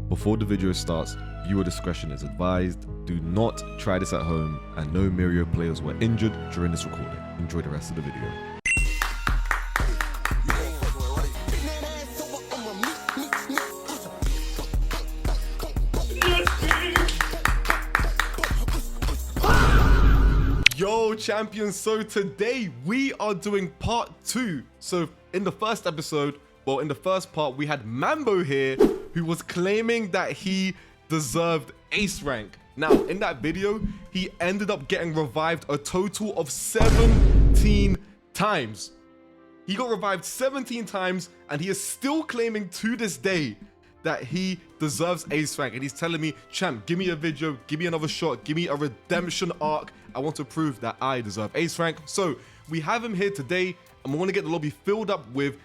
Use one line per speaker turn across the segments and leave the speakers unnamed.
Before the video starts, viewer discretion is advised. Do not try this at home, and no MHUR players were injured during this recording. Enjoy the rest of the video. Yo champions, so today we are doing part 2. So in the first episode, well in the first part, we had Mambo here who was claiming that he deserved ace rank. Now in that video, he ended up getting revived a total of 17 times. He got revived 17 times and he is still claiming to this day that he deserves ace rank, and he's telling me, champ, give me a video, give me another shot, give me a redemption arc. I want to prove that I deserve ace rank. So we have him here today, and we want to get the lobby filled up with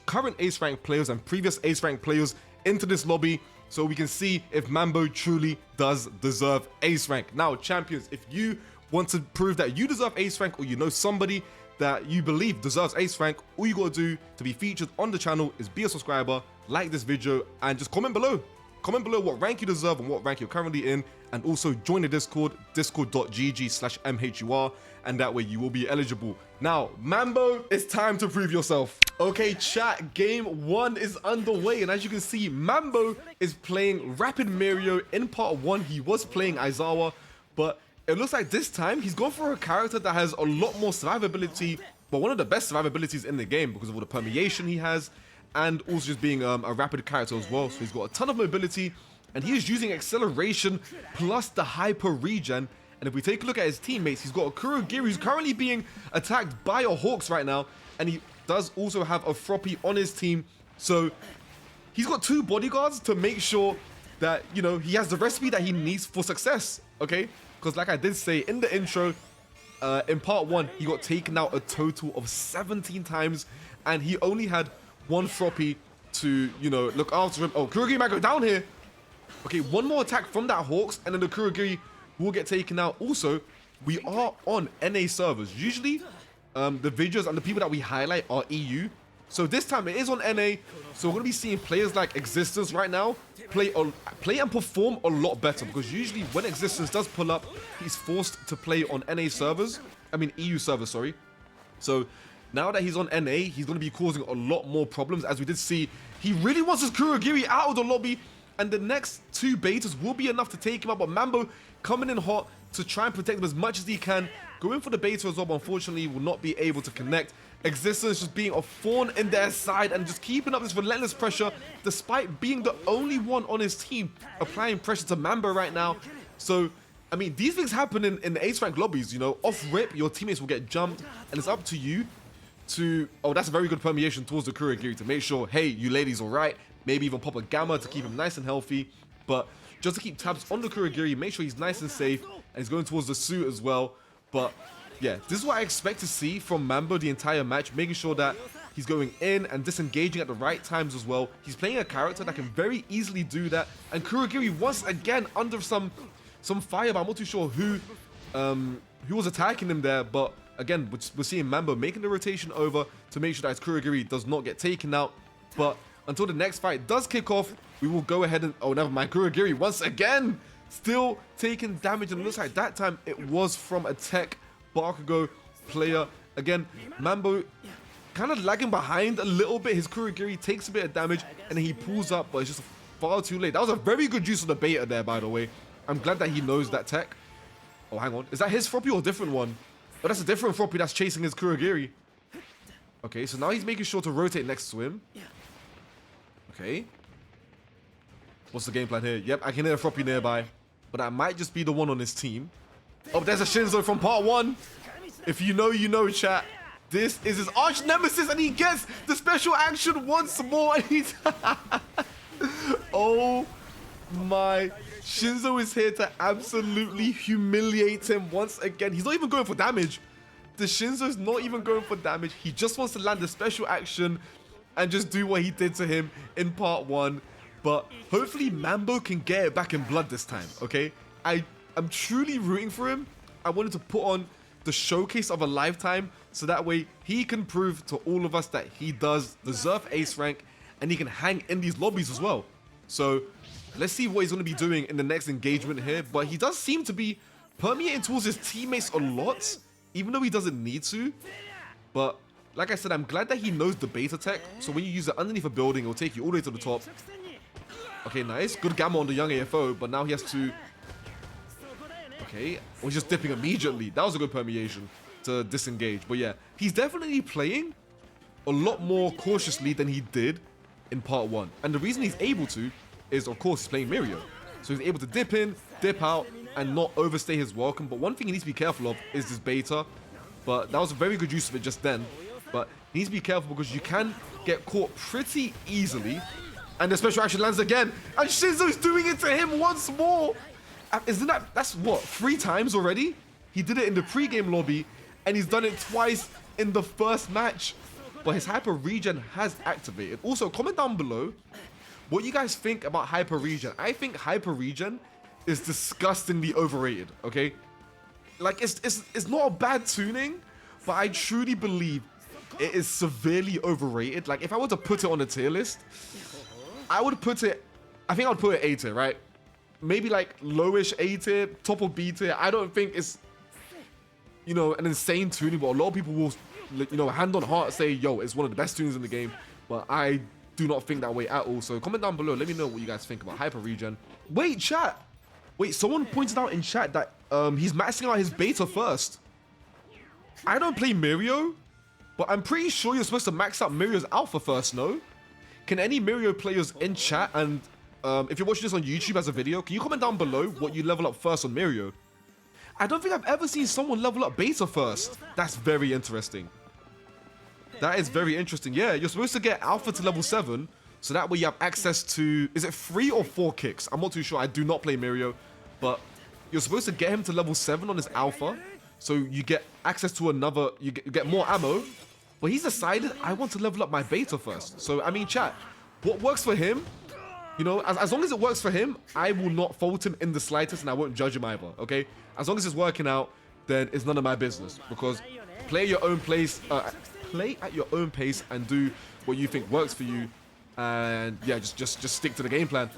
current ace rank players and previous ace rank players into this lobby, so we can see if Mambo truly does deserve ace rank. Now champions, if you want to prove that you deserve ace rank, or you know somebody that you believe deserves ace rank, all you gotta do to be featured on the channel is be a subscriber, like this video, and just comment below. Comment below what rank you deserve and what rank you're currently in, and also join the Discord, discord.gg/MHUR, and that way you will be eligible. Now, Mambo, it's time to prove yourself. Okay, chat, game 1 is underway, and as you can see, Mambo is playing Rapid Mirio. In part 1, he was playing Aizawa, but it looks like this time he's gone for a character that has a lot more survivability, but one of the best survivabilities in the game because of all the permeation he has, and also just being a rapid character as well. So he's got a ton of mobility, and he is using acceleration plus the hyper regen. And if we take a look at his teammates, he's got a Kurogiri who's currently being attacked by a Hawks right now, and he does also have a Froppy on his team. So he's got 2 bodyguards to make sure that, you know, he has the recipe that he needs for success, okay? Because like I did say in the intro, in part 1, he got taken out a total of 17 times, and he only had 1 Froppy to, you know, look after him. Oh, Kurogiri might go down here. Okay, 1 more attack from that Hawks, and then the Kurogiri will get taken out. Also, we are on NA servers. Usually, the videos and the people that we highlight are EU. So this time it is on NA. So we're going to be seeing players like Existence right now play and perform a lot better, because usually when Existence does pull up, he's forced to play on NA servers. I mean EU servers, sorry. So now that he's on NA, he's going to be causing a lot more problems. As we did see, he really wants his Kurogiri out of the lobby, and the next 2 betas will be enough to take him out. But Mambo coming in hot to try and protect him as much as he can. Going for the beta as well, but unfortunately will not be able to connect. Existence just being a thorn in their side and just keeping up this relentless pressure, despite being the only one on his team applying pressure to Mambo right now. So, I mean, these things happen in the ace rank lobbies, you know. Off rip, your teammates will get jumped, and it's up to you to... Oh, that's a very good permeation towards the Kurogiri to make sure, hey, you ladies all right. Maybe even pop a Gamma to keep him nice and healthy. But just to keep tabs on the Kurogiri, make sure he's nice and safe, and he's going towards the suit as well. But yeah, this is what I expect to see from Mambo the entire match, making sure that he's going in and disengaging at the right times as well. He's playing a character that can very easily do that. And Kurogiri once again under some fire, but I'm not too sure who was attacking him there. But again, we're seeing Mambo making the rotation over to make sure that his Kurogiri does not get taken out. But until the next fight does kick off, we will go ahead and... Oh, never mind. Kurogiri once again still taking damage, and it looks like that time it was from a tech bakugou player. Again, Mambo kind of lagging behind a little bit. His Kurogiri takes a bit of damage, and then he pulls up, but it's just far too late. That was a very good use of the beta there, by the way. I'm glad that he knows that tech. Oh, hang on. Is that his Froppy or a different one? Oh, that's a different Froppy that's chasing his Kurogiri. Okay, so now he's making sure to rotate next to him. Okay. What's the game plan here? Yep, I can hear a Froppy nearby, but that might just be the one on his team. Oh, there's a Shinzo from part 1. If you know, you know, chat. This is his arch nemesis, and he gets the special action once more. And he's oh my. Shinzo is here to absolutely humiliate him once again. He's not even going for damage. The Shinzo's not even going for damage. He just wants to land the special action and just do what he did to him in part 1. But hopefully Mambo can get it back in blood this time, okay? I'm truly rooting for him. I wanted to put on the showcase of a lifetime, so that way he can prove to all of us that he does deserve ace rank, and he can hang in these lobbies as well. So let's see what he's going to be doing in the next engagement here. But he does seem to be permeating towards his teammates a lot, even though he doesn't need to. But like I said, I'm glad that he knows the beta tech. So when you use it underneath a building, it will take you all the way to the top. Okay, nice. Good gamma on the young AFO, but now he has to... Okay, well, he's just dipping immediately. That was a good permeation to disengage. But yeah, he's definitely playing a lot more cautiously than he did in part 1. And the reason he's able to is, of course, he's playing Mirio. So he's able to dip in, dip out, and not overstay his welcome. But one thing he needs to be careful of is this beta. But that was a very good use of it just then. But he needs to be careful because you can get caught pretty easily. And the special action lands again. And Shinzo's doing it to him once more. Isn't that's what, 3 times already? He did it in the pre-game lobby. And he's done it twice in the first match. But his hyper regen has activated. Also, comment down below what you guys think about hyper regen. I think hyper regen is disgustingly overrated, okay? Like, it's not a bad tuning, but I truly believe it is severely overrated. Like, if I were to put it on a tier list, I would put it, I think I would put it A tier, right? Maybe like lowish A tier, top of B tier. I don't think it's, you know, an insane tuning, but a lot of people will, you know, hand on heart say, yo, it's one of the best tunings in the game. But I do not think that way at all. So comment down below. Let me know what you guys think about hyper regen. Wait, chat. Wait, someone pointed out in chat that he's maxing out his beta first. I don't play Mirio, but I'm pretty sure you're supposed to max out Mirio's alpha first, no? Can any Mirio players in chat, and if you're watching this on YouTube as a video, can you comment down below what you level up first on Mirio? I don't think I've ever seen someone level up beta first. That's very interesting. That is very interesting. Yeah, you're supposed to get alpha to level 7, so that way you have access to, is it 3 or 4 kicks? I'm not too sure. I do not play Mirio, but you're supposed to get him to level 7 on his alpha, so you get access to another, you get more ammo. But he's decided, I want to level up my beta first. So, I mean, chat, what works for him, you know, as long as it works for him, I will not fault him in the slightest, and I won't judge him either, okay? As long as it's working out, then it's none of my business. Because play at your own pace, and do what you think works for you. And yeah, just stick to the game plan.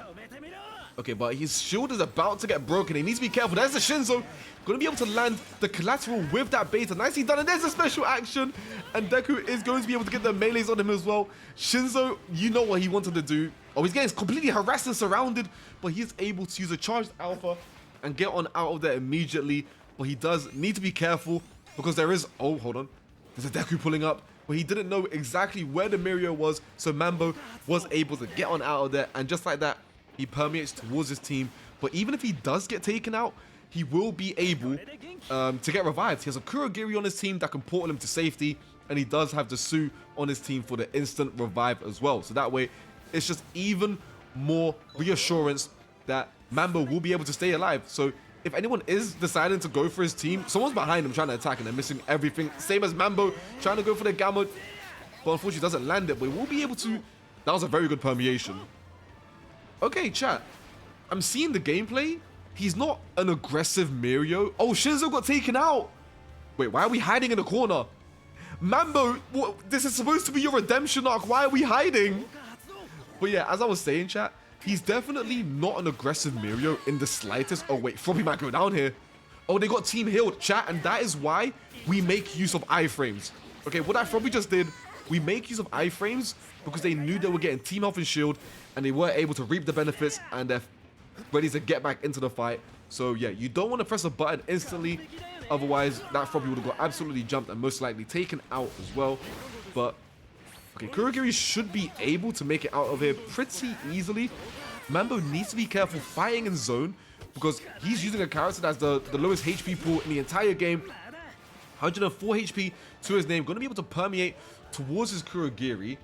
Okay, but his shield is about to get broken. He needs to be careful. There's the Shinzo. Going to be able to land the collateral with that beta. Nicely done. And there's a special action. And Deku is going to be able to get the melees on him as well. Shinzo, you know what he wanted to do. Oh, he's getting completely harassed and surrounded. But he's able to use a charged alpha and get on out of there immediately. But he does need to be careful because there is... Oh, hold on. There's a Deku pulling up. But he didn't know exactly where the Mirio was. So Mambo was able to get on out of there. And just like that, he permeates towards his team. But even if he does get taken out, he will be able to get revived. He has a Kurogiri on his team that can portal him to safety. And he does have the Su on his team for the instant revive as well. So that way, it's just even more reassurance that Mambo will be able to stay alive. So if anyone is deciding to go for his team, someone's behind him trying to attack and they're missing everything. Same as Mambo trying to go for the Gamma. But unfortunately doesn't land it. But he will be able to... That was a very good permeation. Okay, chat. I'm seeing the gameplay. He's not an aggressive Mirio. Oh, Shinzo got taken out. Wait, why are we hiding in the corner? Mambo, what, this is supposed to be your redemption arc. Why are we hiding? But yeah, as I was saying, chat, he's definitely not an aggressive Mirio in the slightest. Oh, wait, Frobby might go down here. Oh, they got team healed, chat, and that is why we make use of iframes. Okay, what that Frobby just did, we make use of iframes because they knew they were getting team health and shield, and they were able to reap the benefits, and they're ready to get back into the fight. So yeah, you don't want to press a button instantly, otherwise that Frobby would have got absolutely jumped and most likely taken out as well. But okay, Kurogiri should be able to make it out of here pretty easily. Mambo needs to be careful fighting in zone because he's using a character that's the lowest HP pool in the entire game. 104 HP to his name, going to be able to permeate towards his Kurogiri.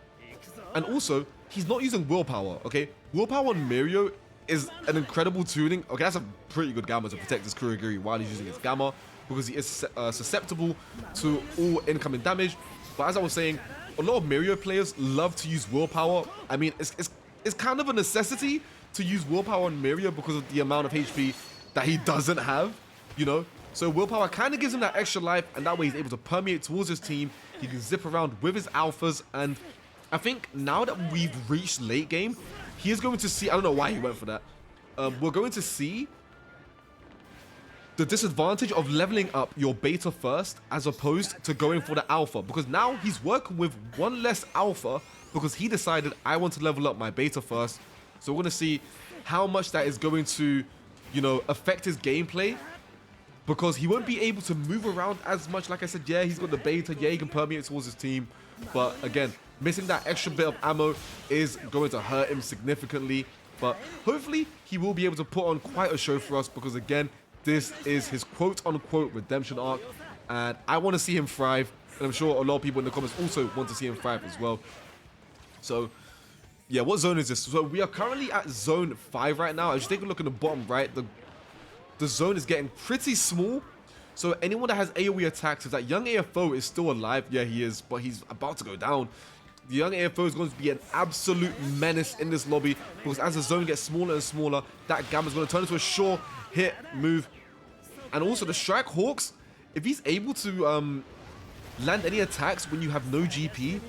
And also, he's not using willpower, okay? Willpower on Mirio is an incredible tuning. Okay, that's a pretty good Gamma to protect his Kurogiri while he's using his Gamma because he is susceptible to all incoming damage. But as I was saying, a lot of Mirio players love to use willpower. I mean, it's kind of a necessity to use willpower on Mirio because of the amount of HP that he doesn't have, you know? So willpower kind of gives him that extra life, and that way he's able to permeate towards his team. He can zip around with his alphas, and I think now that we've reached late game, he is going to see, I don't know why he went for that. We're going to see the disadvantage of leveling up your beta first as opposed to going for the alpha, because now he's working with one less alpha because he decided I want to level up my beta first. So we're going to see how much that is going to, you know, affect his gameplay, because he won't be able to move around as much. Like I said, yeah, he's got the beta, yeah, he can permeate towards his team, but again, missing that extra bit of ammo is going to hurt him significantly. But hopefully he will be able to put on quite a show for us, because again, this is his quote-unquote redemption arc, and I want to see him thrive, and I'm sure a lot of people in the comments also want to see him thrive as well. So yeah, what zone is this? So we are currently at zone 5 right now. As you take a look in the bottom right, the zone is getting pretty small. So anyone that has AoE attacks, if that young AFO is still alive, yeah, he is, but he's about to go down. The young AFO is going to be an absolute menace in this lobby, because as the zone gets smaller and smaller, that gamma is going to turn into a sure hit move. And also the Strike Hawks, if he's able to land any attacks when you have no GP,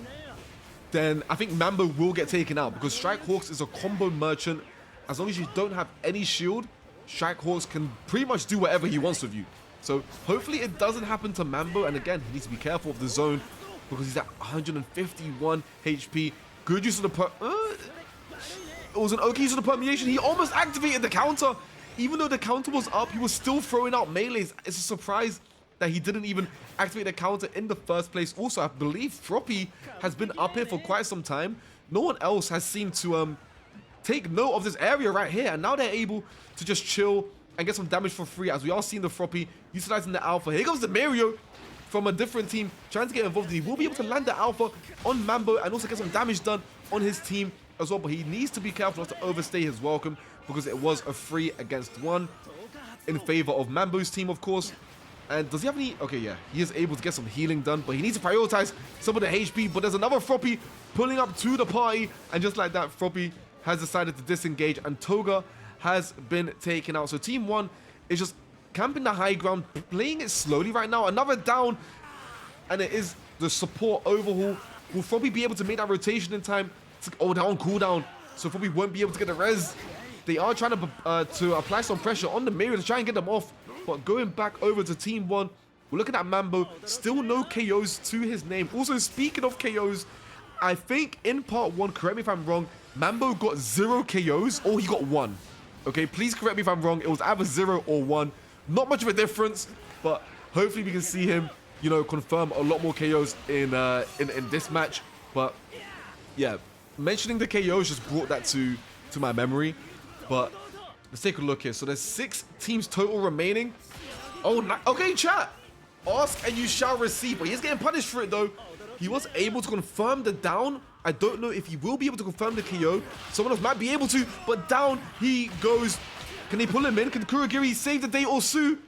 then I think Mambo will get taken out, because Strike Hawks is a combo merchant. As long as you don't have any shield, Strike Hawks can pretty much do whatever he wants with you. So hopefully it doesn't happen to Mambo, and again, he needs to be careful of the zone, because he's at 151 HP. Good use of the it was an okay use of the permeation. He almost activated the counter. Even though the counter was up, he was still throwing out melees. It's a surprise that he didn't even activate the counter in the first place. Also, I believe Froppy has been up here for quite some time. No one else has seemed to take note of this area right here, and now they're able to just chill and get some damage for free, as we are seeing the Froppy utilizing the alpha. Here comes the Mario from a different team trying to get involved. He will be able to land the alpha on Mambo and also get some damage done on his team as well, but he needs to be careful not to overstay his welcome, because it was a 3 against 1 in favor of Mambo's team, of course. And does he have any? Okay, yeah, he is able to get some healing done, but he needs to prioritize some of the HP. But there's another Froppy pulling up to the party, and just like that, Froppy has decided to disengage, and Toga has been taken out. So team 1 is just camping the high ground, playing it slowly right now. Another down, and it is the support overhaul. Will Froppy be able to make that rotation in time? Oh, they're on cooldown, so Froppy won't be able to get the res. They are trying to apply some pressure on the Mirror to try and get them off. But going back over to team 1, we're looking at Mambo. Still no KOs to his name. Also, speaking of KOs, I think in part 1, correct me if I'm wrong, Mambo got 0 KOs, or he got 1. Okay, please correct me if I'm wrong. It was either 0 or 1. Not much of a difference, but hopefully we can see him, you know, confirm a lot more KOs in this match. But yeah, mentioning the KOs just brought that to my memory. But let's take a look here. So there's 6 teams total remaining. Oh, okay, chat. Ask and you shall receive. But he's getting punished for it, though. He was able to confirm the down. I don't know if he will be able to confirm the KO. Someone else might be able to, but down he goes. Can they pull him in? Can Kurogiri save the day or Sue?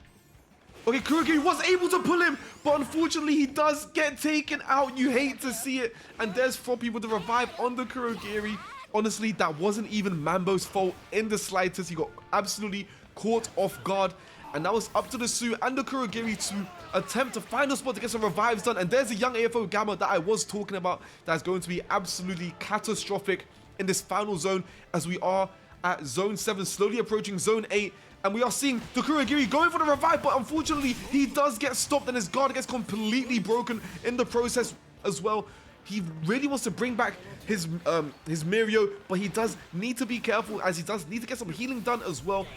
Okay, Kurogiri was able to pull him, but unfortunately he does get taken out. You hate to see it. And there's Froppy with the revive on the Kurogiri. Honestly, that wasn't even Mambo's fault in the slightest. He got absolutely caught off guard. And now it's up to the Sue and the Kurogiri to attempt to find a spot to get some revives done. And there's a young AFO Gamma that I was talking about that's going to be absolutely catastrophic in this final zone, as we are at zone 7, slowly approaching zone 8. And we are seeing the Kurogiri going for the revive, but unfortunately he does get stopped and his guard gets completely broken in the process as well. He really wants to bring back his Mirio, but he does need to be careful, as he does need to get some healing done as well.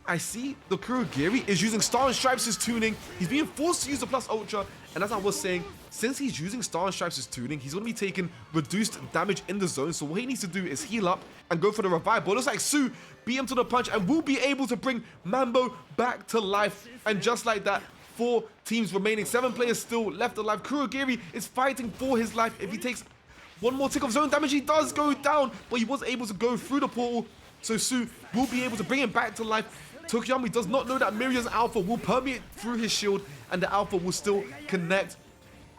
I see the Kurogiri is using Star and Stripes' tuning. He's being forced to use the Plus Ultra, and as I was saying, since he's using Star and Stripes' tuning, he's going to be taking reduced damage in the zone. So what he needs to do is heal up and go for the revive. But it looks like Sue beat him to the punch and will be able to bring Mambo back to life. And just like that, 4 teams remaining, 7 players still left alive. Kurogiri is fighting for his life. If he takes one more tick of zone damage, he does go down, but he was able to go through the portal. So Sue will be able to bring him back to life. Tokiyami does not know that Miria's alpha will permeate through his shield, and the alpha will still connect.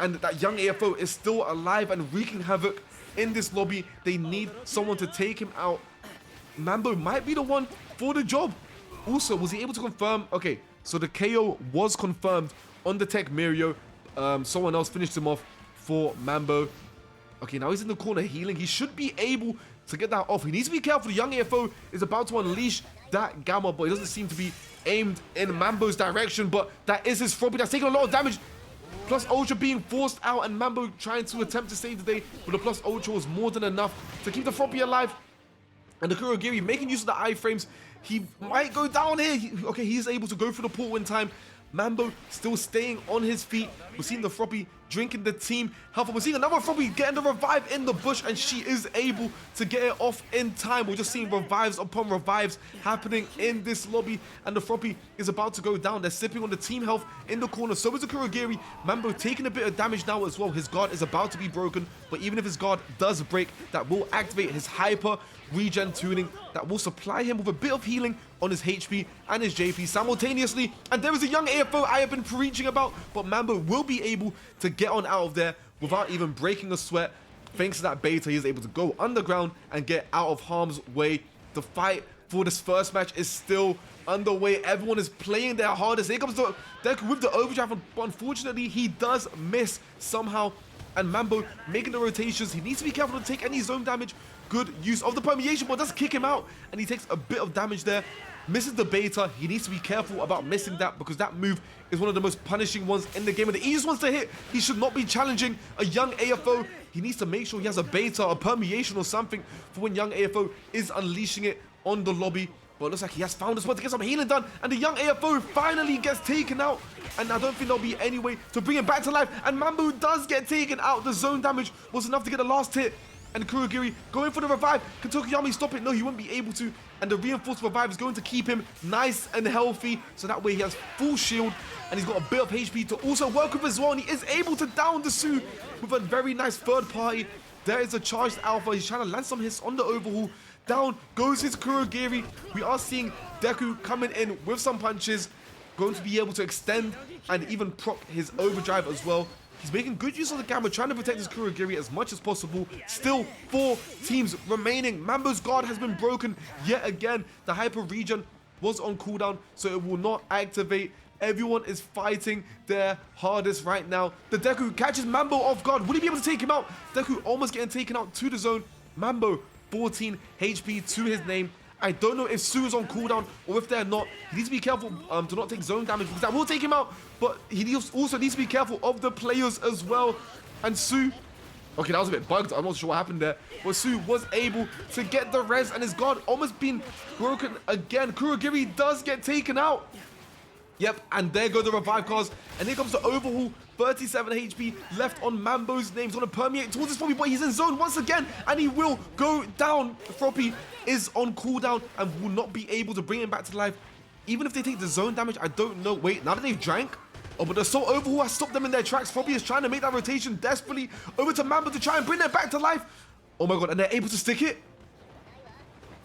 And that young AFO is still alive and wreaking havoc in this lobby. They need someone to take him out. Mambo might be the one for the job. Also, was he able to confirm? Okay, so the KO was confirmed on the Tech Mirio. Someone else finished him off for Mambo. Okay, now he's in the corner healing. He should be able to get that off. He needs to be careful. The young AFO is about to unleash that Gamma, but it doesn't seem to be aimed in Mambo's direction, but that is his Froppy that's taking a lot of damage. Plus Ultra being forced out and Mambo trying to attempt to save the day, but the plus Ultra was more than enough to keep the Froppy alive. And the Kurogiri making use of the iframes. He might go down here. Okay, he is able to go through the portal in time. Mambo still staying on his feet. We're seeing the Froppy drinking the team health. We're seeing another Froppy getting the revive in the bush, and she is able to get it off in time. We're just seeing revives upon revives happening in this lobby, and the Froppy is about to go down. They're sipping on the team health in the corner. So is the Kurogiri. Mambo taking a bit of damage now as well. His guard is about to be broken, but even if his guard does break, that will activate his hyper regen tuning that will supply him with a bit of healing on his HP and his JP simultaneously. And there is a young AFO I have been preaching about, but Mambo will be able to get on out of there without even breaking a sweat. Thanks to that beta, he is able to go underground and get out of harm's way. The fight for this first match is still underway. Everyone is playing their hardest. Here comes the deku with the overdrive, but unfortunately he does miss somehow. And Mambo making the rotations. He needs to be careful to take any zone damage. Good use of the permeation, but does kick him out, and he takes a bit of damage there. Misses the beta. He needs to be careful about missing that, because that move is one of the most punishing ones in the game, and the easiest ones to hit. He should not be challenging a young AFO. He needs to make sure he has a beta, a permeation or something for when young AFO is unleashing it on the lobby. But it looks like he has found a spot to get some healing done, and the young AFO finally gets taken out, and I don't think there'll be any way to bring him back to life. And Mambo does get taken out. The zone damage was enough to get the last hit, and Kurogiri going for the revive. Can Tokiyami stop it? No, he won't be able to, and the reinforced revive is going to keep him nice and healthy, so that way he has full shield, and he's got a bit of HP to also work with as well, and he is able to down the Su with a very nice third party. There is a charged alpha. He's trying to land some hits on the overhaul. Down goes his Kurogiri. We are seeing Deku coming in with some punches, going to be able to extend and even proc his overdrive as well. He's making good use of the Gamma, trying to protect his Kurogiri as much as possible. Still 4 teams remaining. Mambo's guard has been broken yet again. The hyper regen was on cooldown, so it will not activate. Everyone is fighting their hardest right now. The Deku catches Mambo off guard. Would he be able to take him out? Deku almost getting taken out to the zone. Mambo 14 HP to his name. I don't know if Su is on cooldown or if they're not. He needs to be careful to not take zone damage, because that will take him out. But he also needs to be careful of the players as well. And Su, okay, that was a bit bugged. I'm not sure what happened there. But Su was able to get the res, and his guard almost been broken again. Kurogiri does get taken out. Yep, and there go the revive cards. And here comes the overhaul. 37 HP left on Mambo's name. He's going to permeate towards this Froppy, but he's in zone once again, and he will go down. Froppy is on cooldown and will not be able to bring him back to life. Even if they take the zone damage, I don't know. Wait, now that they've drank? Oh, but the Assault Overhaul has stopped them in their tracks. Froppy is trying to make that rotation desperately over to Mambo to try and bring them back to life. Oh my god, and they're able to stick it.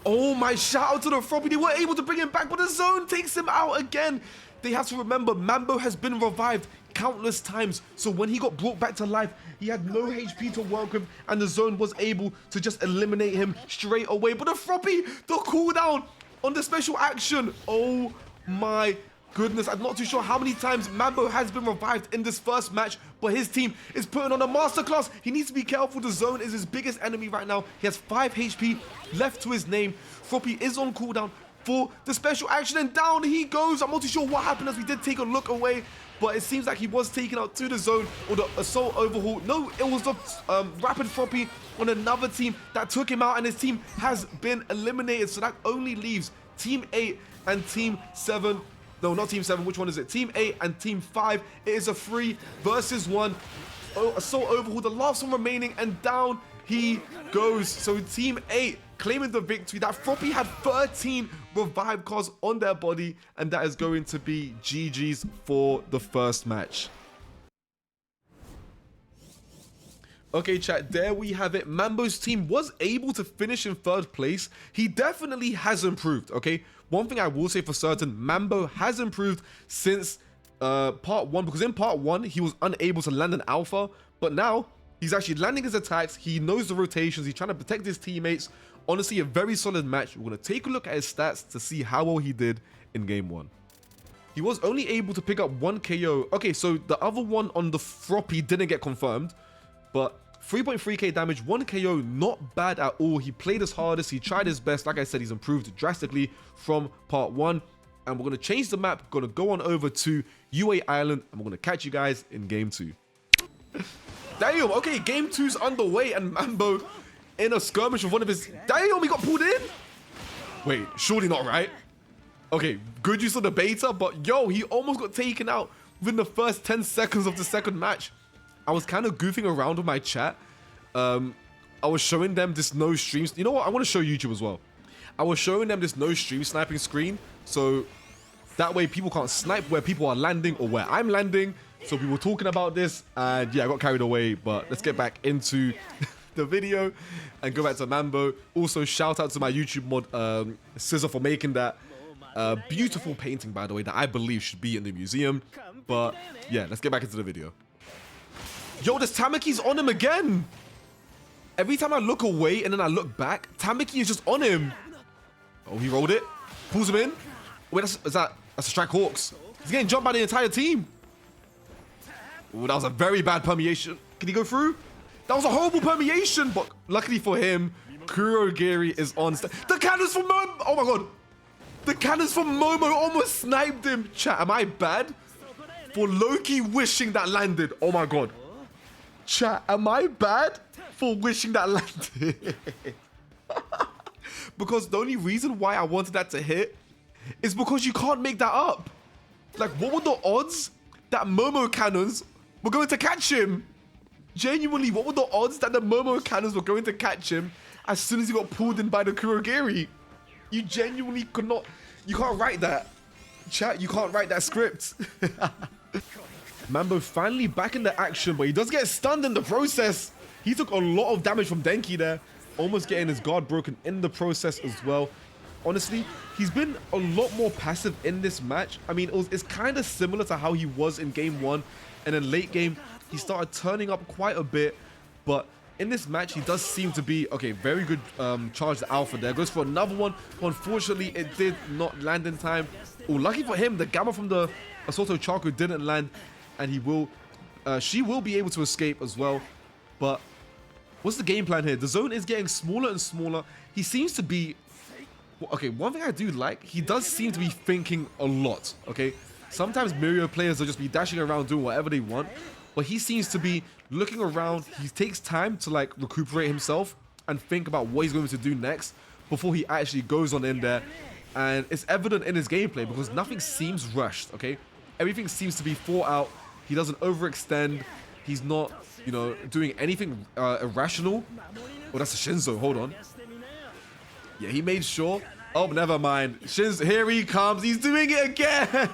Oh my, shout out to the Froppy. They were able to bring him back, but the zone takes him out again. They have to remember, Mambo has been revived countless times, so when he got brought back to life, he had no HP to work with, and the zone was able to just eliminate him straight away. But the Froppy, the cooldown on the special action, oh my goodness. I'm not too sure how many times Mambo has been revived in this first match, but his team is putting on a masterclass. He needs to be careful. The zone is his biggest enemy right now. He has 5 HP left to his name. Froppy is on cooldown for the special action, and down he goes. I'm not too sure what happened as we did take a look away, but it seems like he was taken out to the zone, or the Assault Overhaul. No, it was the Rapid Froppy on another team that took him out, and his team has been eliminated. So that only leaves Team 8 and Team 7. No, not Team 7. Which one is it? Team 8 and Team 5. It is a 3 versus 1. Oh, Assault Overhaul, the last one remaining, and down he goes. So Team 8 claiming the victory. That Froppy had 13 revive cards on their body, and that is going to be GG's for the first match. Okay, chat, there we have it. Mambo's team was able to finish in 3rd place. He definitely has improved, okay? One thing I will say for certain, Mambo has improved since part 1, because in part 1, he was unable to land an alpha, but now he's actually landing his attacks. He knows the rotations. He's trying to protect his teammates. Honestly, a very solid match. We're going to take a look at his stats to see how well he did in game 1. He was only able to pick up 1 KO. Okay, so the other one on the Froppy didn't get confirmed, but 3.3k damage, 1 KO, not bad at all. He played his hardest, he tried his best. Like I said, he's improved drastically from part 1. And we're going to change the map, going to go on over to UA Island, and we're going to catch you guys in game 2. Damn, okay, game 2's underway, and Mambo in a skirmish with one of his... Damn, he got pulled in? Wait, surely not, right? Okay, good use of the beta, but yo, he almost got taken out within the first 10 seconds of the second match. I was kind of goofing around with my chat. I was showing them this no streams. You know what? I want to show YouTube as well. I was showing them this no stream sniping screen. So that way people can't snipe where people are landing or where I'm landing. So we were talking about this and yeah, I got carried away. But let's get back into the video and go back to Mambo. Also, shout out to my YouTube mod, Scissor, for making that beautiful painting, by the way, that I believe should be in the museum. But yeah, let's get back into the video. Yo, this Tamaki's on him again. Every time I look away and then I look back, Tamaki is just on him. Oh, he rolled it. Pulls him in. Wait, that's a strike Hawks. He's getting jumped by the entire team. Oh, that was a very bad permeation. Can he go through? That was a horrible permeation, but luckily for him, Kurogiri is on. The cannons from Momo. Oh my god. The cannons from Momo almost sniped him. Chat, am I bad for Loki wishing that landed? Oh my god. Chat, am I bad for wishing that landed? Because the only reason why I wanted that to hit is because you can't make that up. Like, what were the odds that Momo cannons were going to catch him? Genuinely, what were the odds that the Momo cannons were going to catch him as soon as he got pulled in by the Kurogiri? You genuinely could not, you can't write that. Chat, you can't write that script. Mambo finally back in the action, but he does get stunned in the process. He took a lot of damage from Denki there, almost getting his guard broken in the process as well. Honestly, he's been a lot more passive in this match. I mean, it's kind of similar to how he was in game 1, and in late game, he started turning up quite a bit, but in this match, he does seem to be, okay, very good charge the alpha there. Goes for another one. Unfortunately, it did not land in time. Oh, lucky for him, the Gamma from the Asoto Charco didn't land, and she will be able to escape as well. But what's the game plan here? The zone is getting smaller and smaller. He seems to be, okay, one thing I do like, he does seem to be thinking a lot, okay? Sometimes MHUR players will just be dashing around doing whatever they want, but he seems to be looking around. He takes time to like recuperate himself and think about what he's going to do next before he actually goes on in there. And it's evident in his gameplay because nothing seems rushed, okay? Everything seems to be thought out. He doesn't overextend. He's not, you know, doing anything irrational. Oh, that's a Shinzo. Hold on. Yeah, he made sure. Oh, never mind. Shinzo, here he comes. He's doing it again.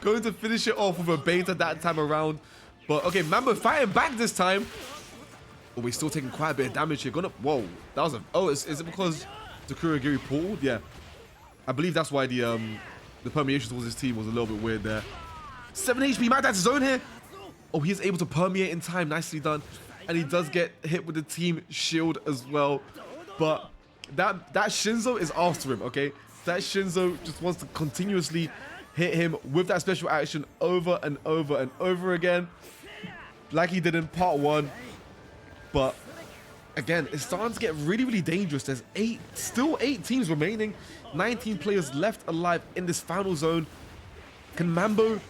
Going to finish it off with a beta that time around. But, okay, Mambo fighting back this time. Oh, we're still taking quite a bit of damage here. Whoa. That was a... Oh, is it because the Kurogiri pulled? Yeah. I believe that's why the permeation towards his team was a little bit weird there. 7 HP, my dad's zone here. Oh, he is able to permeate in time. Nicely done. And he does get hit with the team shield as well. But that Shinzo is after him, okay? That Shinzo just wants to continuously hit him with that special action over and over and over again. Like he did in part 1. But again, it's starting to get really, really dangerous. There's still 8 teams remaining. 19 players left alive in this final zone. Can Mambo,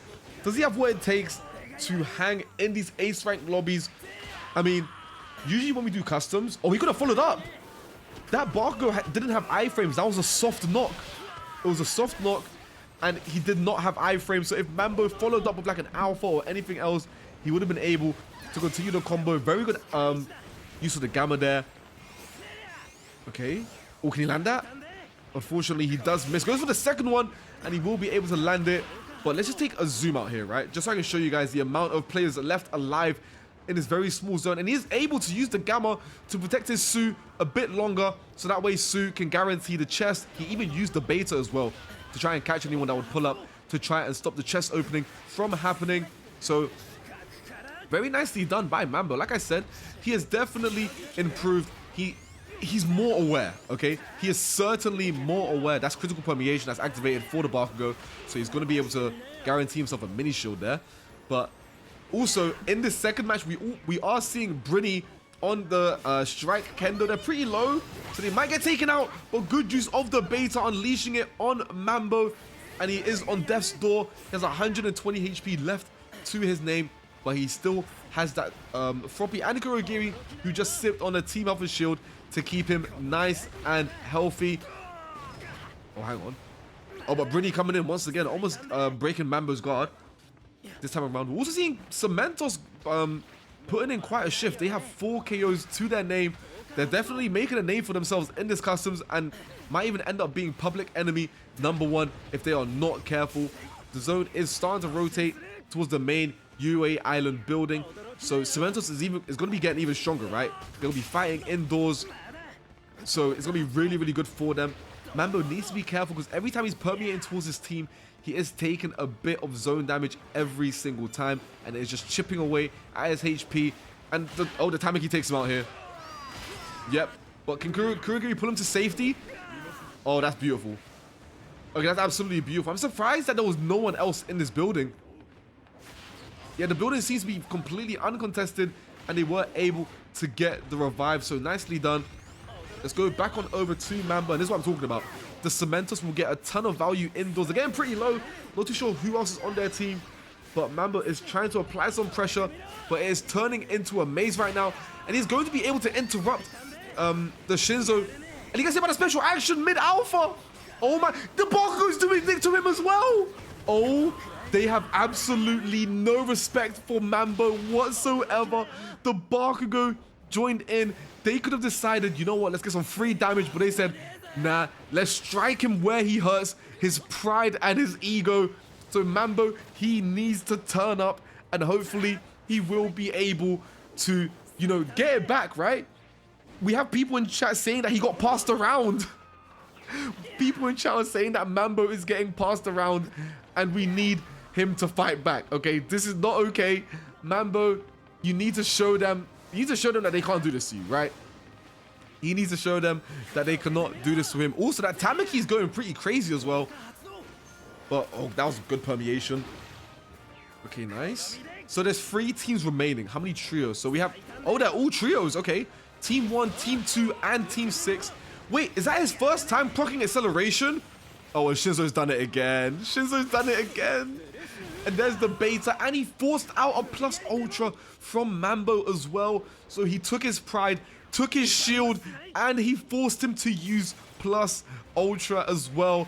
does he have what it takes to hang in these ace rank lobbies? I mean, usually when we do customs, oh, he could have followed up. That Bakugo didn't have iframes. That was a soft knock. It was a soft knock, and he did not have iframes. So if Mambo followed up with like an alpha or anything else, he would have been able to continue the combo. Very good use of the Gamma there. Okay. Oh, can he land that? Unfortunately, he does miss. Goes for the second one, and he will be able to land it. But let's just take a zoom out here, right? Just so I can show you guys the amount of players left alive in this very small zone. And he is able to use the Gamma to protect his Su a bit longer. So that way Su can guarantee the chest. He even used the beta as well to try and catch anyone that would pull up to try and stop the chest opening from happening. So very nicely done by Mambo. Like I said, he has definitely improved. He's more aware, okay? He is certainly more aware. That's critical permeation that's activated for the Bakugo. So he's going to be able to guarantee himself a mini shield there. But Also, in this second match, we are seeing Brinny on the strike kendo. They're pretty low, so they might get taken out, but good use of the beta, unleashing it on Mambo, and he is on death's door. He has 120 HP left to his name, but he still has that Froppy and Kurogiri, who just sipped on a Team Alpha shield to keep him nice and healthy. Oh, hang on. Oh, but Brinny coming in once again, almost breaking Mambo's guard this time around. We're also seeing Cementos putting in quite a shift. They have 4 KOs to their name. They're definitely making a name for themselves in this customs and might even end up being public enemy #1 if they are not careful. The zone is starting to rotate towards the main UA island building. So Cementos is going to be getting even stronger, right? They'll be fighting indoors. So it's going to be really, really good for them. Mambo needs to be careful because every time he's permeating towards his team, he is taking a bit of zone damage every single time, and it's just chipping away at his HP. And the Tamaki takes him out here. Yep. But can Kurogiri pull him to safety? Oh, that's beautiful. Okay, that's absolutely beautiful. I'm surprised that there was no one else in this building. Yeah, the building seems to be completely uncontested, and they were able to get the revive. So nicely done. Let's go back on over to Mambo, and this is what I'm talking about. The Cementos will get a ton of value indoors. They're getting pretty low. Not too sure who else is on their team, but Mambo is trying to apply some pressure, but it is turning into a maze right now, and he's going to be able to interrupt the Shinzo. And you can see about a special action mid-alpha. Oh my, the Bakugou's doing things to him as well. Oh, they have absolutely no respect for Mambo whatsoever. The Bakugou joined in. They could have decided, you know what, let's get some free damage, but they said, nah, let's strike him where he hurts, his pride and his ego. So Mambo, he needs to turn up, and hopefully he will be able to, you know, get it back, right? We have people in chat saying that he got passed around. People in chat are saying that Mambo is getting passed around, and we need him to fight back, okay? This is not okay. Mambo, you need to show them, that they can't do this to you, right? He needs to show them that they cannot do this to him. Also, that Tamaki is going pretty crazy as well. But, oh, that was good permeation. Okay, nice. So there's 3 teams remaining. How many trios? So we have, oh, they're all trios. Okay. Team 1, Team 2, and Team 6. Wait, is that his first time proccing acceleration? Oh, and Shinzo's done it again. Shinzo's done it again. And there's the beta, and he forced out a plus ultra from Mambo as well. So he took his pride, took his shield, and he forced him to use plus ultra as well.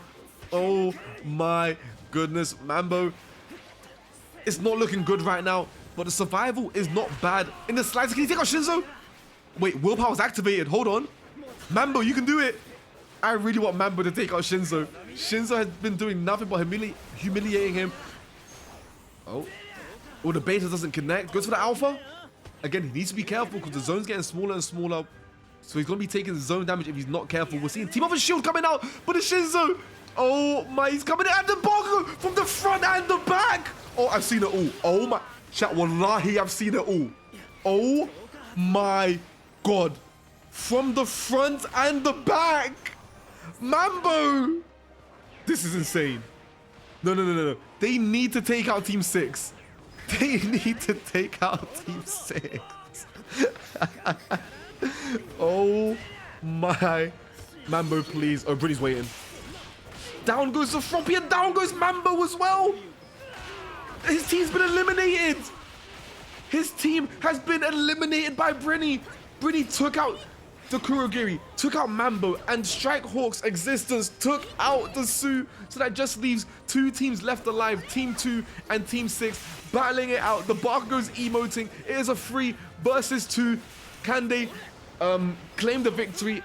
Oh my goodness, Mambo. It's not looking good right now, but the survival is not bad. In the slides, can he take out Shinzo? Wait, willpower's activated. Hold on. Mambo, you can do it. I really want Mambo to take out Shinzo. Shinzo has been doing nothing but humiliating him. Oh, the beta doesn't connect. Goes for the alpha. Again, he needs to be careful because the zone's getting smaller and smaller. So he's going to be taking zone damage if he's not careful. We're seeing Team Alpha shield coming out, but the Shinzo. Oh my, he's coming in at the Bakugo from the front and the back. Oh, I've seen it all. Oh my, chat, wallahi, I've seen it all. Oh my God. From the front and the back. Mambo. This is insane. No. They need to take out Team 6. They need to take out Team 6. Oh my. Mambo, please. Oh, Britney's waiting. Down goes the Froppy and down goes Mambo as well. His team's been eliminated. His team has been eliminated by Britney. Britney took out the Kurogiri, took out Mambo, and Strike Hawk's existence took out the Sue. So that just leaves 2 teams left alive, Team 2 and Team 6, battling it out. The Bakugou's emoting. It is a 3 versus 2. Can they claim the victory?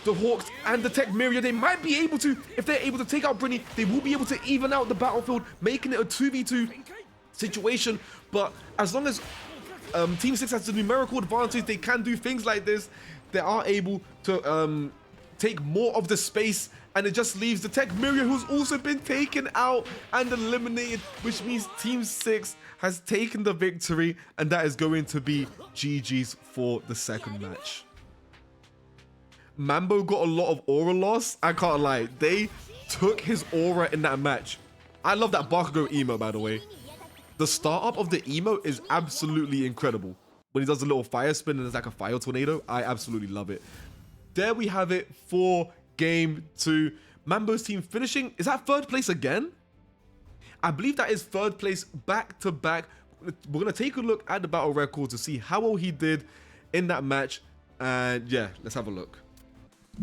The Hawks and the Tech Myriad, they might be able to. If they're able to take out Britney, they will be able to even out the battlefield, making it a 2v2 situation. But as long as Team 6 has the numerical advantage, they can do things like this. They are able to take more of the space, and it just leaves the Tech Myriad, who's also been taken out and eliminated, which means Team 6 has taken the victory, and that is going to be GG's for the second match. Mambo got a lot of aura loss. I can't lie. They took his aura in that match. I love that Bakugo emo, by the way. The startup of the emo is absolutely incredible. When he does a little fire spin and it's like a fire tornado, I absolutely love it. There we have it for game 2. Mambo's team finishing, is that 3rd place again? I believe that is 3rd place back to back. We're gonna take a look at the battle record to see how well he did in that match. And yeah, let's have a look.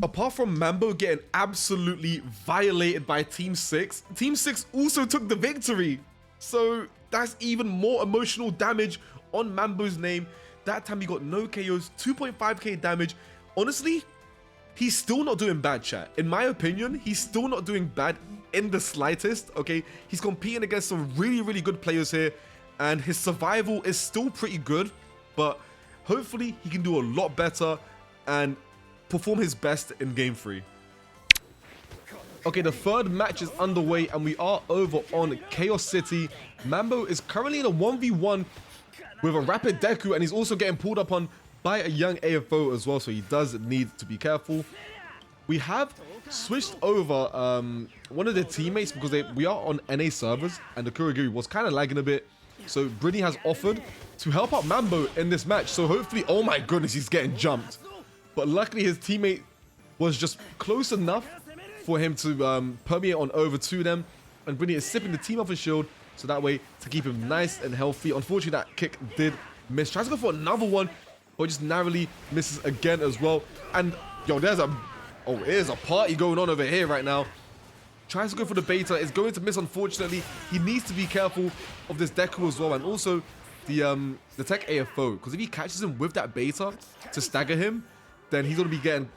Apart from Mambo getting absolutely violated by Team 6, Team 6 also took the victory. So that's even more emotional damage on Mambo's name. That time he got no KOs, 2.5k damage. Honestly, he's still not doing bad, chat. In my opinion, he's still not doing bad in the slightest, okay? He's competing against some really, really good players here, and his survival is still pretty good, but hopefully he can do a lot better and perform his best in game 3. Okay, the 3rd match is underway and we are over on Chaos City. Mambo is currently in a 1v1 with a rapid deku, and he's also getting pulled up on by a young AFO as well, so he does need to be careful. We have switched over one of their teammates because we are on NA servers and the Kurogiri was kind of lagging a bit. So Brinny has offered to help out Mambo in this match. So hopefully, oh my goodness, he's getting jumped. But luckily his teammate was just close enough for him to permeate on over to them. And Brinny is sipping the team off his shield, so that way to keep him nice and healthy. Unfortunately, that kick did miss. Tries to go for another one, but just narrowly misses again as well. And yo, there's a party going on over here right now. Tries to go for the beta. It's going to miss, unfortunately. He needs to be careful of this deku as well, and also the tech AFO, because if he catches him with that beta to stagger him, then he's going to be getting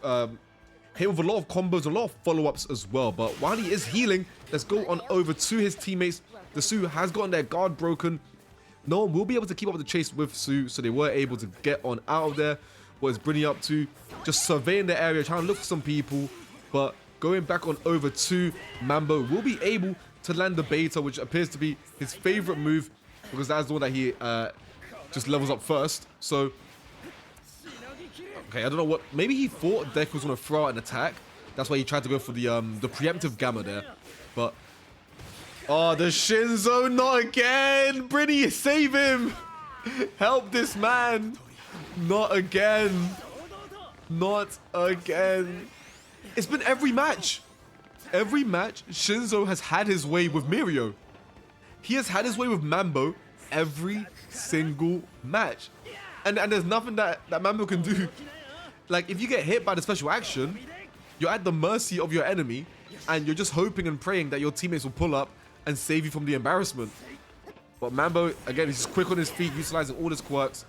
hit with a lot of combos, a lot of follow-ups as well. But while he is healing, let's go on over to his teammates. The Su has gotten their guard broken. No one will be able to keep up the chase with Su, so they were able to get on out of there. What is Brinny up to? Just surveying the area, trying to look for some people. But going back on over to Mambo, will be able to land the beta, which appears to be his favorite move, because that's the one that he just levels up first. So, okay, I don't know what. Maybe he thought Deku was going to throw out an attack. That's why he tried to go for the preemptive gamma there. But oh, the Shinzo, not again! Brinny, save him! Help this man! Not again! Not again! It's been every match. Every match, Shinzo has had his way with Mirio. He has had his way with Mambo every single match. And there's nothing that Mambo can do. Like, if you get hit by the special action, you're at the mercy of your enemy, and you're just hoping and praying that your teammates will pull up and save you from the embarrassment. But Mambo, again, he's just quick on his feet, utilizing all his quirks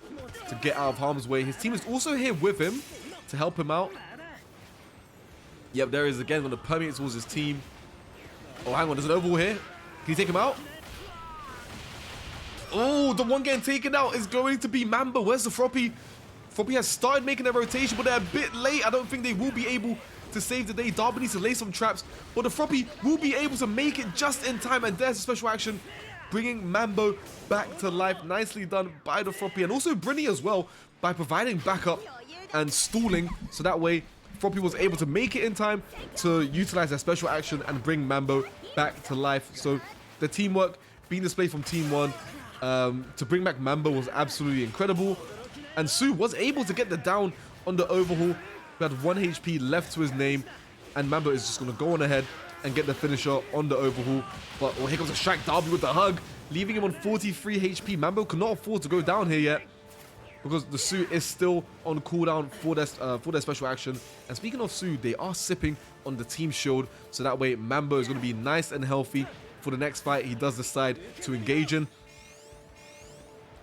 to get out of harm's way. His team is also here with him to help him out. Yep, there he is again, going to permeate towards his team. Oh, hang on, there's an overhaul here. Can you take him out? Oh, the one getting taken out is going to be Mambo. Where's the Froppy? Froppy has started making their rotation, but they're a bit late. I don't think they will be able to save the day. Darby needs to lay some traps, but the Froppy will be able to make it just in time. And there's a special action, bringing Mambo back to life. Nicely done by the Froppy, and also Brinny as well, by providing backup and stalling, so that way Froppy was able to make it in time to utilize their special action and bring Mambo back to life. So the teamwork being displayed from Team 1 to bring back Mambo was absolutely incredible. And Su was able to get the down on the overhaul. He had 1 HP left to his name, and Mambo is just going to go on ahead and get the finisher on the overhaul. But oh, here comes a Shrek Darby with the hug, leaving him on 43 HP. Mambo cannot afford to go down here yet, because the Su is still on cooldown for their special action. And speaking of Su, they are sipping on the team shield, so that way Mambo is going to be nice and healthy for the next fight he does decide to engage in.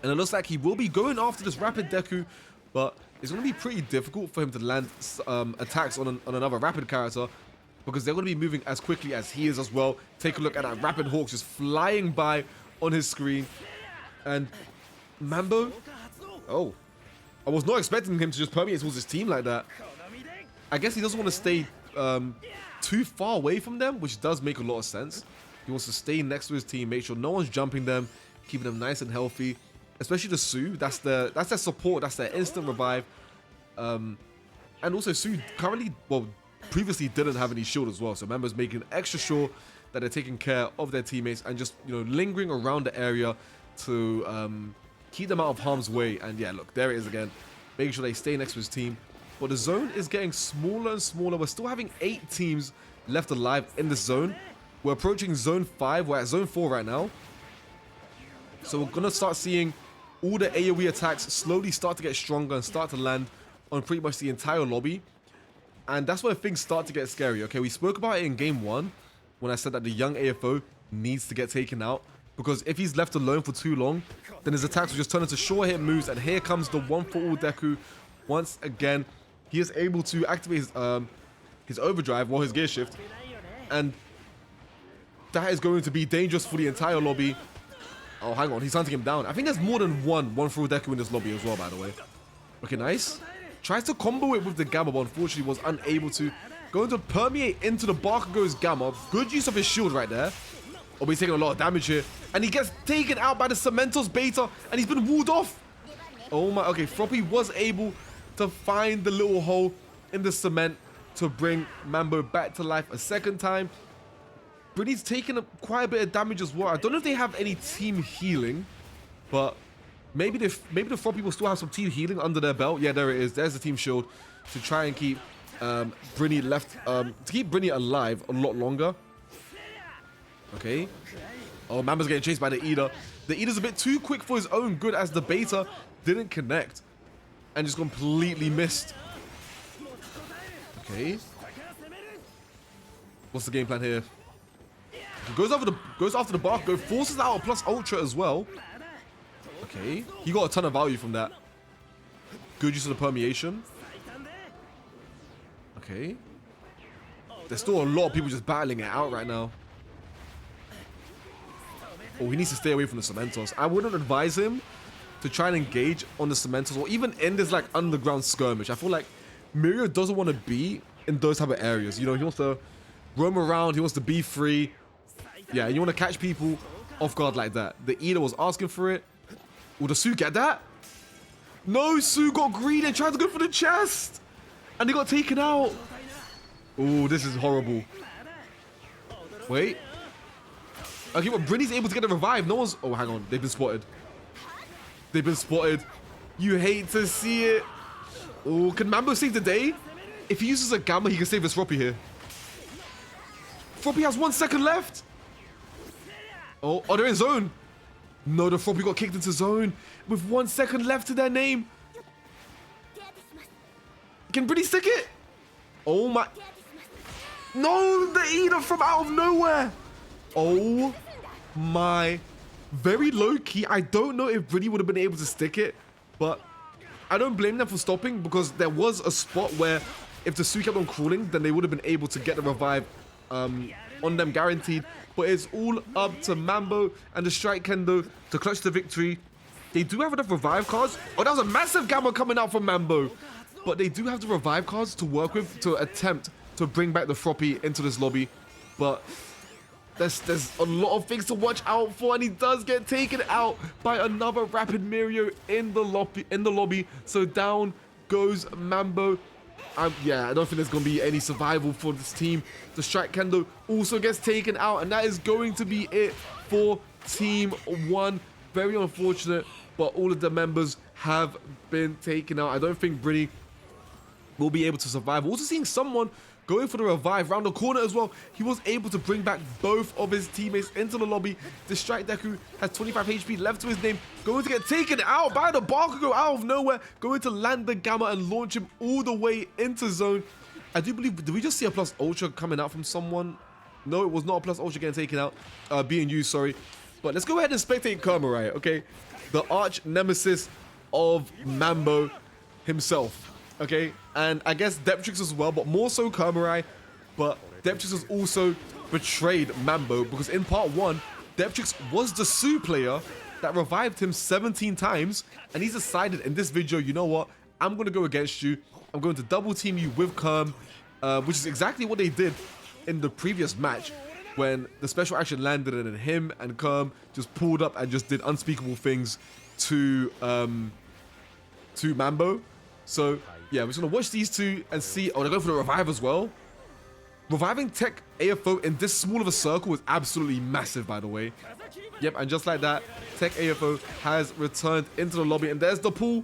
And it looks like he will be going after this rapid deku, but it's going to be pretty difficult for him to land attacks on another rapid character, because they're going to be moving as quickly as he is as well. Take a look at that rapid Hawk just flying by on his screen. And Mambo, oh, I was not expecting him to just permeate towards his team like that. I guess he doesn't want to stay too far away from them, which does make a lot of sense. He wants to stay next to his team, make sure no one's jumping them, keeping them nice and healthy. Especially the Su, that's their support, that's their instant revive. And also Su currently, well, previously didn't have any shield as well. So Mambo's making extra sure that they're taking care of their teammates and just, you know, lingering around the area to keep them out of harm's way. And yeah, look, there it is again. Making sure they stay next to his team. But the zone is getting smaller and smaller. We're still having 8 teams left alive in this zone. We're approaching zone 5. We're at zone 4 right now. So we're going to start seeing all the AoE attacks slowly start to get stronger and start to land on pretty much the entire lobby. And that's where things start to get scary. Okay, we spoke about it in game 1 when I said that the young AFO needs to get taken out. Because if he's left alone for too long, then his attacks will just turn into short hit moves. And here comes the one for all deku. Once again, he is able to activate his overdrive or his gear shift. And that is going to be dangerous for the entire lobby. Oh, hang on. He's hunting him down. I think there's more than one for all deku in this lobby as well, by the way. Okay, nice. Tries to combo it with the Gamma, but unfortunately was unable to. Going to permeate into the Bakugou's Gamma. Good use of his shield right there. Oh, but he's taking a lot of damage here. And he gets taken out by the Cementos Beta. And he's been walled off. Oh my. Okay, Froppy was able to find the little hole in the cement to bring Mambo back to life a second time. Brittany's taken quite a bit of damage as well. I don't know if they have any team healing, but maybe the Froppy will still have some team healing under their belt. Yeah, there it is. There's the team shield to try and keep Brittany to keep Brittany alive a lot longer. Okay. Oh, Mambo's getting chased by the Eater. The Eater's a bit too quick for his own good as the Beta didn't connect and just completely missed. Okay. What's the game plan here? Goes after the Bakugo, forces out a plus ultra as well. Okay, he got a ton of value from that. Good use of the permeation. Okay. There's still a lot of people just battling it out right now. Oh, he needs to stay away from the Cementos. I wouldn't advise him to try and engage on the Cementos or even in this like underground skirmish. I feel like mhaur doesn't want to be in those type of areas. You know, he wants to roam around. He wants to be free. Yeah, you want to catch people off guard like that. The Eater was asking for it. Will the Su get that? No, Su got greedy and tried to go for the chest. And he got taken out. Oh, this is horrible. Wait. Okay, but Brittany's able to get a revive. No one's... Oh, hang on. They've been spotted. They've been spotted. You hate to see it. Oh, can Mambo save the day? If he uses a Gamma, he can save this Froppy here. Froppy has 1 second left. Oh, they're in zone. No, the Froppy got kicked into zone with 1 second left to their name. Can Brittany stick it? Oh my. No, the Eater from out of nowhere. Oh my. Very low key. I don't know if Brittany would have been able to stick it, but I don't blame them for stopping because there was a spot where if the Su kept on crawling, then they would have been able to get the revive on them guaranteed. But it's all up to Mambo and the Strike Kendo to clutch the victory. They do have enough revive cards. Oh, that was a massive Gamma coming out from Mambo. But they do have the revive cards to work with to attempt to bring back the Froppy into this lobby. But there's a lot of things to watch out for, and he does get taken out by another rapid mhaur in the lobby. So down goes Mambo. Yeah, I don't think there's going to be any survival for this team. The Strike Kendo also gets taken out, and that is going to be it for Team 1. Very unfortunate, but all of the members have been taken out. I don't think Brittany will be able to survive. Also seeing someone going for the revive round the corner as well. He was able to bring back both of his teammates into the lobby. The Strike Deku has 25 HP left to his name. Going to get taken out by the Bakugo out of nowhere. Going to land the Gamma and launch him all the way into zone. I do believe, did we just see a plus ultra coming out from someone? No, it was not a plus ultra getting taken out. Being used, sorry. But let's go ahead and spectate Kurama, right? Okay. The arch nemesis of Mambo himself. Okay, and I guess Deptrix as well, but more so Kurama. But Deptrix has also betrayed Mambo because in part 1, Deptrix was the Su player that revived him 17 times, and he's decided in this video, you know what, I'm going to go against you. I'm going to double team you with Kurm, which is exactly what they did in the previous match when the special action landed and then him and Kurm just pulled up and just did unspeakable things to Mambo. So yeah, we're just gonna watch these two and see. Oh, they're going for the revive as well. Reviving Tech AFO in this small of a circle is absolutely massive, by the way. Yep, and just like that, Tech AFO has returned into the lobby, and there's the pool.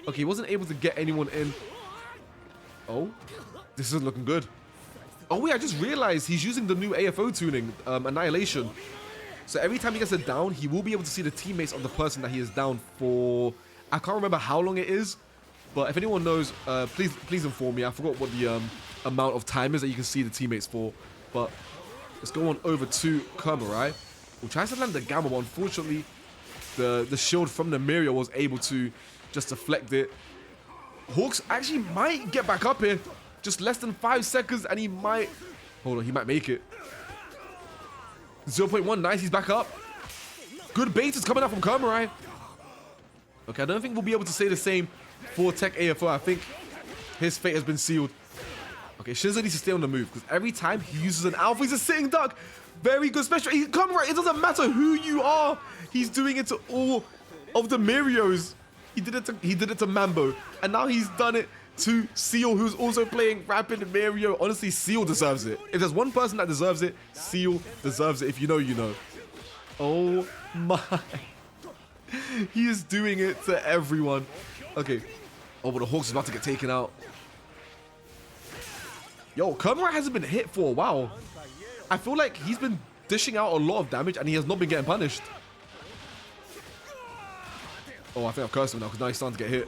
Okay, he wasn't able to get anyone in. Oh, this isn't looking good. Oh wait, I just realized he's using the new AFO tuning, Annihilation. So every time he gets a down, he will be able to see the teammates of the person that he is down for. I can't remember how long it is, but if anyone knows, please inform me. I forgot what the amount of time is that you can see the teammates for. But let's go on over to Kurmarai, who tries to land the gamma, but unfortunately, the shield from the Midoriya was able to just deflect it. Hawks actually might get back up here. Just less than 5 seconds, and he might... Hold on, he might make it. 0.1, nice, he's back up. Good bait is coming up from Kurmarai. Okay, I don't think we'll be able to say the same for Tech AFO. I think his fate has been sealed. Okay, Shinzo needs to stay on the move, because every time he uses an alpha, he's a sitting duck. Very good special. Kurmarai, it doesn't matter who you are. He's doing it to all of the Mirios. He did it to Mambo, and now he's done it to Seal, who's also playing Rapid Mirio. Honestly, Seal deserves it. If there's one person that deserves it, Seal deserves it. If you know, you know. Oh my. He is doing it to everyone. Okay. Oh, but the Hawks is about to get taken out. Yo, Kurmarai hasn't been hit for a while. I feel like he's been dishing out a lot of damage and he has not been getting punished. Oh, I think I've cursed him now because now he's starting to get hit.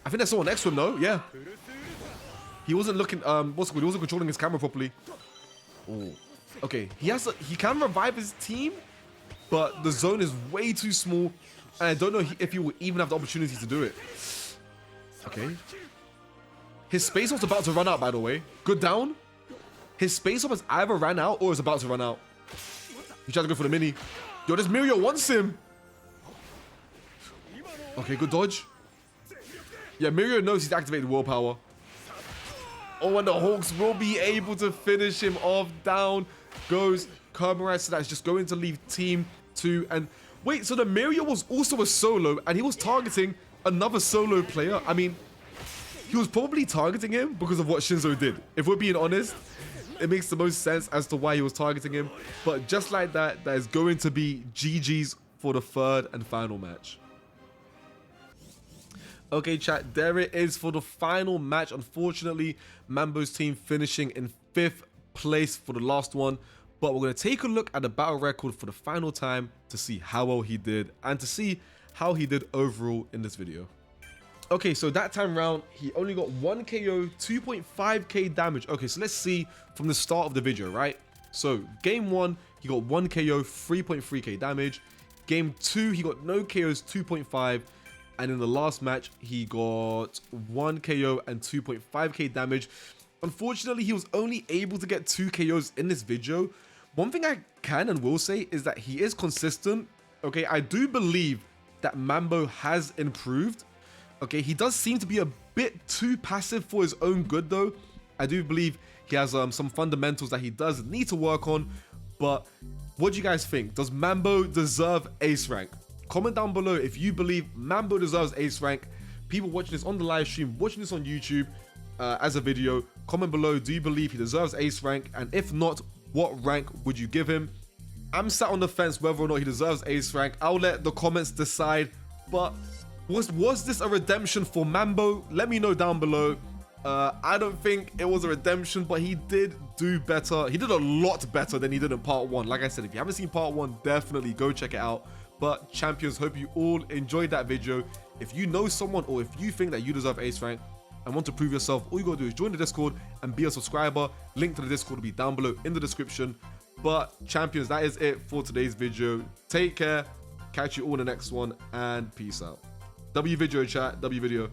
I think there's someone next to him though. Yeah. He wasn't looking, what's it called? He wasn't controlling his camera properly. Oh. Okay. He can revive his team, but the zone is way too small. And I don't know if he will even have the opportunity to do it. Okay. His space up's about to run out, by the way. Good down. His space up has either ran out or is about to run out. He tried to go for the mini. Yo, this Midoriya wants him. Okay, good dodge. Yeah, Midoriya knows he's activated willpower. Oh, and the Hawks will be able to finish him off. Down goes Kurmarai, so that's just going to leave team 2. And wait, so the Midoriya was also a solo, and he was targeting another solo player. I mean, he was probably targeting him because of what Shinzo did. If we're being honest, it makes the most sense as to why he was targeting him. But just like that, that is going to be GG's for the 3rd and final match. Okay, chat, there it is for the final match. Unfortunately, Mambo's team finishing in 5th place for the last one. But we're going to take a look at the battle record for the final time to see how well he did and to see how he did overall in this video. Okay, so that time round, he only got 1 KO, 2.5k damage. Okay, so let's see from the start of the video, right? So game 1, he got 1 KO, 3.3k damage. Game 2, he got no KOs, 2.5. And in the last match, he got 1 KO and 2.5k damage. Unfortunately, he was only able to get 2 KOs in this video. One thing I can and will say is that he is consistent. Okay, I do believe that Mambo has improved. Okay, he does seem to be a bit too passive for his own good though. I do believe he has some fundamentals that he does need to work on. But what do you guys think? Does Mambo deserve ace rank? Comment down below if you believe Mambo deserves ace rank. People watching this on the live stream, watching this on YouTube as a video, comment below, do you believe he deserves ace rank? And if not, what rank would you give him? I'm sat on the fence whether or not he deserves ace rank. I'll let the comments decide. But was this a redemption for Mambo? Let me know down below. I don't think it was a redemption, but he did do better. He did a lot better than he did in part 1. Like I said, if you haven't seen part 1, definitely go check it out. But champions, hope you all enjoyed that video. If you know someone or if you think that you deserve ace rank and want to prove yourself, all you gotta do is join the Discord and be a subscriber. Link to the Discord will be down below in the description. But champions, that is it for today's video. Take care, catch you all in the next one, and peace out. W video chat, W video.